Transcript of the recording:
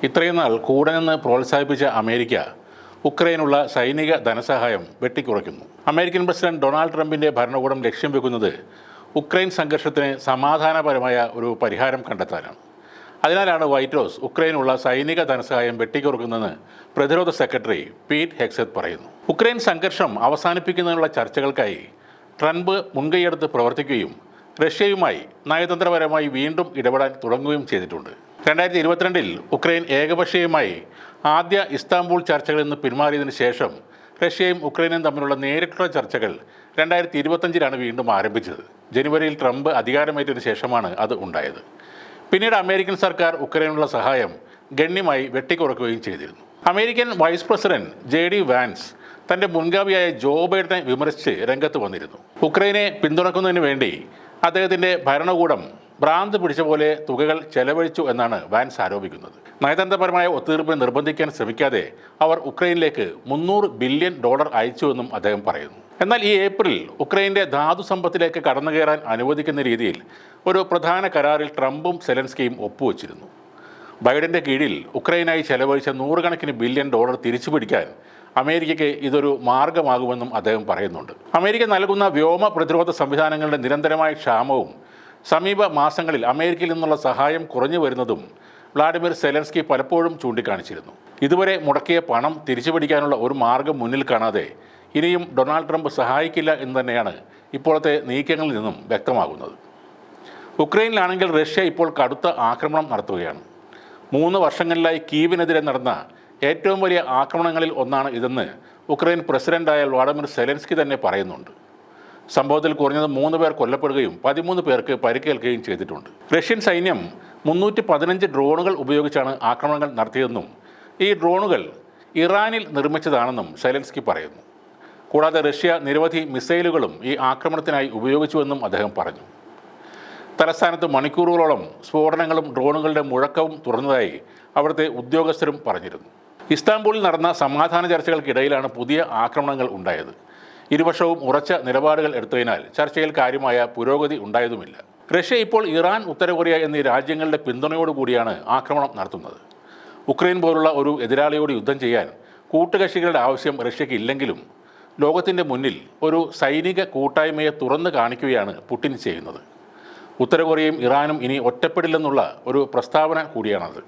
ഇത്രയും നാൾ കൂടെ നിന്ന് പ്രോത്സാഹിപ്പിച്ച അമേരിക്ക ഉക്രൈനുള്ള സൈനിക ധനസഹായം വെട്ടിക്കുറയ്ക്കുന്നു. അമേരിക്കൻ പ്രസിഡന്റ് ഡൊണാൾഡ് ട്രംപിൻ്റെ ഭരണകൂടം ലക്ഷ്യം വെക്കുന്നത് ഉക്രൈൻ സംഘർഷത്തിന് സമാധാനപരമായ ഒരു പരിഹാരം കണ്ടെത്താനാണ്. അതിനാലാണ് വൈറ്റ് ഹൗസ് ഉക്രൈനുള്ള സൈനിക ധനസഹായം വെട്ടിക്കുറക്കുന്നതെന്ന് പ്രതിരോധ സെക്രട്ടറി പീറ്റ് ഹെഗ്സെത്ത് പറയുന്നു. ഉക്രൈൻ സംഘർഷം അവസാനിപ്പിക്കുന്നതിനുള്ള ചർച്ചകൾക്കായി ട്രംപ് മുൻകൈയെടുത്ത് പ്രവർത്തിക്കുകയും റഷ്യയുമായി നയതന്ത്രപരമായി വീണ്ടും ഇടപെടാൻ തുടങ്ങുകയും ചെയ്തിട്ടുണ്ട്. 2022 ഉക്രൈൻ ഏകപക്ഷീയമായി ആദ്യ ഇസ്താംബൂൾ ചർച്ചകളിൽ നിന്ന് പിന്മാറിയതിനു ശേഷം റഷ്യയും ഉക്രൈനും തമ്മിലുള്ള നേരിട്ടുള്ള ചർച്ചകൾ 2025 വീണ്ടും ആരംഭിച്ചത്. ജനുവരിയിൽ ട്രംപ് അധികാരമേറ്റതിനു ശേഷമാണ് അത് ഉണ്ടായത്. പിന്നീട് അമേരിക്കൻ സർക്കാർ ഉക്രൈനുള്ള സഹായം ഗണ്യമായി വെട്ടിക്കുറക്കുകയും ചെയ്തിരുന്നു. American vice president JD Vance തൻ്റെ മുൻഗാമിയായ ജോ ബൈഡനെ വിമർശിച്ച് രംഗത്ത് വന്നിരുന്നു. ഉക്രൈനെ പിന്തുണക്കുന്നതിന് വേണ്ടി അദ്ദേഹത്തിൻ്റെ ഭരണകൂടം ഭ്രാന്ത് പിടിച്ച പോലെ തുകകൾ ചെലവഴിച്ചു എന്നാണ് വാൻസ് ആരോപിക്കുന്നത്. നയതന്ത്രപരമായ ഒത്തുതീർപ്പിന് നിർബന്ധിക്കാൻ ശ്രമിക്കാതെ അവർ ഉക്രൈനിലേക്ക് $300 ബില്യൺ അയച്ചുവെന്നും അദ്ദേഹം പറയുന്നു. എന്നാൽ ഈ ഏപ്രിൽ ഉക്രൈൻ്റെ ധാതു സമ്പത്തിലേക്ക് കടന്നു കയറാൻ അനുവദിക്കുന്ന രീതിയിൽ ഒരു പ്രധാന കരാറിൽ ട്രംപും സെലൻസ്കിയും ഒപ്പുവെച്ചിരുന്നു. ബൈഡൻ്റെ കീഴിൽ ഉക്രൈനായി ചെലവഴിച്ച $100 ബില്യൺ തിരിച്ചുപിടിക്കാൻ അമേരിക്കയ്ക്ക് ഇതൊരു മാർഗമാകുമെന്നും അദ്ദേഹം പറയുന്നുണ്ട്. അമേരിക്ക നൽകുന്ന വ്യോമ പ്രതിരോധ സംവിധാനങ്ങളുടെ നിരന്തരമായ ക്ഷാമവും സമീപ മാസങ്ങളിൽ അമേരിക്കയിൽ നിന്നുള്ള സഹായം കുറഞ്ഞു വരുന്നതും വ്ളാഡിമിർ സെലൻസ്കി പലപ്പോഴും ചൂണ്ടിക്കാണിച്ചിരുന്നു. ഇതുവരെ മുടക്കിയ പണം തിരിച്ചുപിടിക്കാനുള്ള ഒരു മാർഗം മുന്നിൽ കാണാതെ ഇനിയും ഡൊണാൾഡ് ട്രംപ് സഹായിക്കില്ല എന്ന് തന്നെയാണ് ഇപ്പോഴത്തെ നീക്കങ്ങളിൽ നിന്നും വ്യക്തമാകുന്നത്. ഉക്രൈനിലാണെങ്കിൽ റഷ്യ ഇപ്പോൾ കടുത്ത ആക്രമണം നടത്തുകയാണ്. 3 വർഷങ്ങളിലായി കീവിനെതിരെ നടന്ന ഏറ്റവും വലിയ ആക്രമണങ്ങളിൽ ഒന്നാണ് ഇതെന്ന് ഉക്രൈൻ പ്രസിഡന്റായ വ്ളാഡിമിർ സെലൻസ്കി തന്നെ പറയുന്നുണ്ട്. സംഭവത്തിൽ കുറഞ്ഞത് 3 പേർ കൊല്ലപ്പെടുകയും 13 പേർക്ക് പരിക്കേൽക്കുകയും ചെയ്തിട്ടുണ്ട്. റഷ്യൻ സൈന്യം 315 ഡ്രോണുകൾ ഉപയോഗിച്ചാണ് ആക്രമണങ്ങൾ നടത്തിയതെന്നും ഈ ഡ്രോണുകൾ ഇറാനിൽ നിർമ്മിച്ചതാണെന്നും സെലൻസ്കി പറയുന്നു. കൂടാതെ റഷ്യ നിരവധി മിസൈലുകളും ഈ ആക്രമണത്തിനായി ഉപയോഗിച്ചുവെന്നും അദ്ദേഹം പറഞ്ഞു. തലസ്ഥാനത്ത് മണിക്കൂറുകളോളം സ്ഫോടനങ്ങളും ഡ്രോണുകളുടെ മുഴക്കവും തുറന്നതായി അവിടുത്തെ ഉദ്യോഗസ്ഥരും പറഞ്ഞിരുന്നു. ഇസ്താംബൂളിൽ നടന്ന സമാധാന ചർച്ചകൾക്കിടയിലാണ് പുതിയ ആക്രമണങ്ങൾ ഉണ്ടായത്. ഇരുപക്ഷവും ഉറച്ച നിലപാടുകൾ എടുത്തതിനാൽ ചർച്ചയിൽ കാര്യമായ പുരോഗതി ഉണ്ടായതുമില്ല. റഷ്യ ഇപ്പോൾ ഇറാൻ, ഉത്തര കൊറിയ എന്നീ രാജ്യങ്ങളുടെ പിന്തുണയോടുകൂടിയാണ് ആക്രമണം നടത്തുന്നത്. ഉക്രൈൻ പോലുള്ള ഒരു എതിരാളിയോട് യുദ്ധം ചെയ്യാൻ കൂട്ടുകക്ഷികളുടെ ആവശ്യം റഷ്യയ്ക്ക് ഇല്ലെങ്കിലും ലോകത്തിൻ്റെ മുന്നിൽ ഒരു സൈനിക കൂട്ടായ്മയെ തുറന്നു കാണിക്കുകയാണ് പുടിൻ ചെയ്യുന്നത്. ഉത്തര കൊറിയയും ഇറാനും ഇനി ഒറ്റപ്പെടില്ലെന്നുള്ള ഒരു പ്രസ്താവന കൂടിയാണത്.